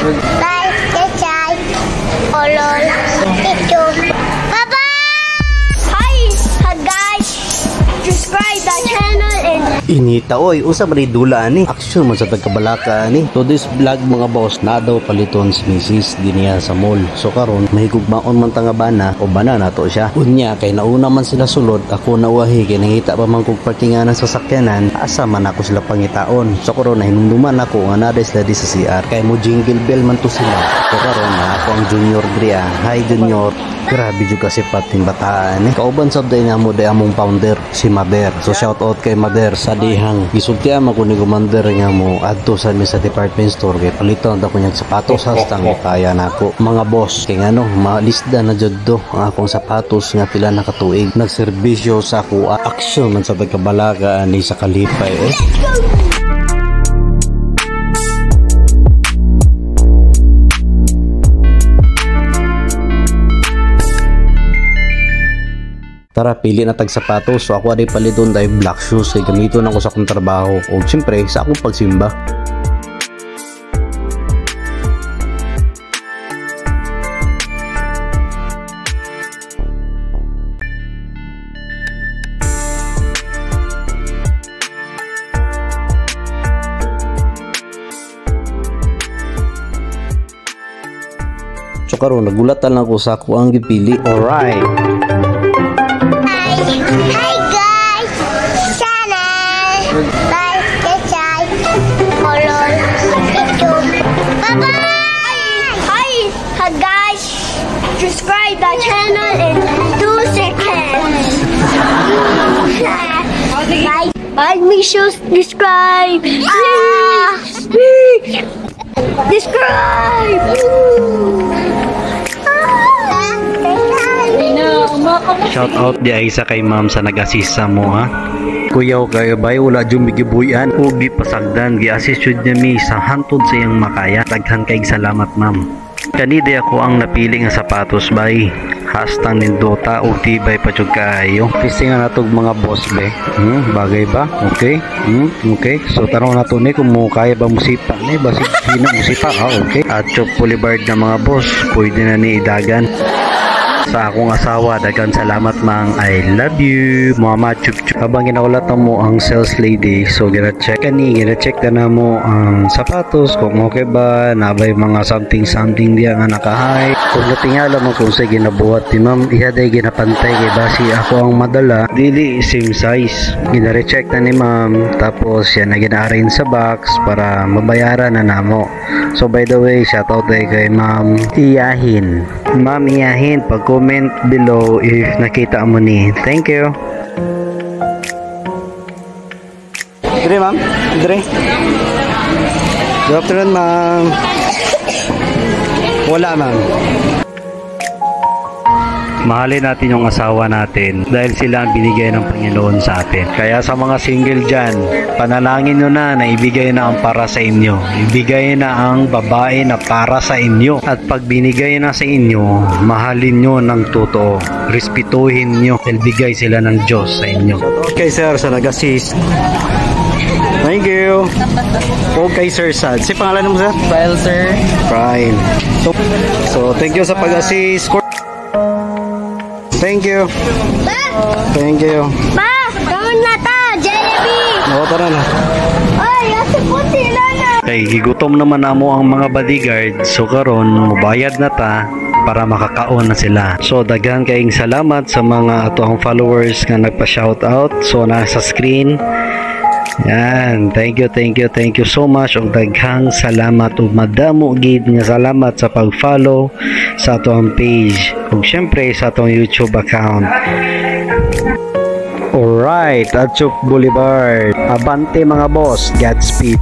Like, subscribe, follow, YouTube. Bye-bye! Hi guys! Subscribe the channel and Inita oy, usab rin dula ani. Aksyon man sa tagkabalaka ani. So this vlog mga boss, na daw paliton si Mrs. Dinia sa mall. So karon mahigugmaon man tanga bana o bana nato siya. Unya kay nauna man sila sulod, ako nauwahi kay nangita pa man kog partinganan sa sakyanan, asa man ako sila pangitaon. So karon nahinumduman ako nga naday sila di sa CR. Kay mo jingle bell man to sila. So karon na ako ang junior Dria. Hi junior. Grabe jud kasi pating bataan eh. Kauban sab day nga mo day among founder si Mader. So shout out kay Mader sa dihang gisultian man ko ni commander nga mo adto sa mi sa department store kay paliton ta ko nyag sapatos hastang kaya nako. Mga boss kay ngano malisda na jud do ang akong sapatos nga pila na katuig. Nagserbisyo sa ako aksyon man sa pagkabalaga ani sa Kalipay eh. Tara, pili na tag sapatos. So ako aday paliton dahil black shoes kay gamiton ako sa akong trabaho o siyempre sa akong pagsimba. So karon nagulatan lang ako sa ako ang gipili. Alright. Hi guys! Channel! Like, subscribe, follow, YouTube. Bye-bye! Hi guys! Subscribe the channel in 2 seconds. Bye! Make sure subscribe! Subscribe! Shout out di ay sa kay ma'am sa nag-assist sa mo ha. Kuyaw kayo bay wala jud gibuyan o gipasagdan gi-assist jud niya mi sa hantod sa iyang makaya. Daghan kay salamat ma'am. Kani di ako ang napili nga sapatos bay. Hastang nindota o tibay pa jud kaayo. Pistingan natog mga boss be. Bagay ba? Okay. Okay. So tanong nato ni kung mo kaya ba musipa ni basig sino musipa okay. At Chop Boulevard na mga boss, pwede na ni idagan. Sa akong asawa, dagan salamat mang I love you mama chup chup. Habang ginaulat mo ang sales lady, so gina-check na mo ang sapatos kung okay ba, nabay mga something diya nga nakahay. Kung natingala mo kung sa ginabuhat ni ma'am, ihaday ginapantay kay basi ako ang madala dili same size. Gina-recheck na ni ma'am, tapos yan na gina-arrange sa box para mabayaran na namo. So by the way, shout out kay ma'am Iyahin. Ma'am Iyahin, pag-comment below if nakita mo ni. Thank you. Dire ma'am, dire. Good afternoon ma'am. Wala ma'am. Mahalin natin yung asawa natin dahil sila ang binigay ng Panginoon sa atin. Kaya sa mga single dyan, panalangin nyo na ibigay na ang para sa inyo. Ibigay na ang babae na para sa inyo. At pag binigay na sa inyo, mahalin nyo ng totoo. Respetuhin nyo. Bigay sila ng Diyos sa inyo. Okay sir, sa nag-assist. Thank you. Okay sir, sad. Si pangalan mo sir? File sir. Fine. So thank you sa pag-assist. Thank you. Thank you. Pa! Kaon na ta! Jollibee! Oo, tara na. Ay, asa po sila na! Kay higutom naman namo ang mga bodyguard. So karon mubayad na ta para makakaon na sila. So daghan kayong salamat sa mga atoang followers nga nagpa-shoutout. So nasa screen. Yan, thank you so much og daghang salamat ug madamo gid nga salamat sa pag-follow sa atong page ug syempre sa atong YouTube account. Alright, at Chop Boulevard. Abante mga boss, Godspeed.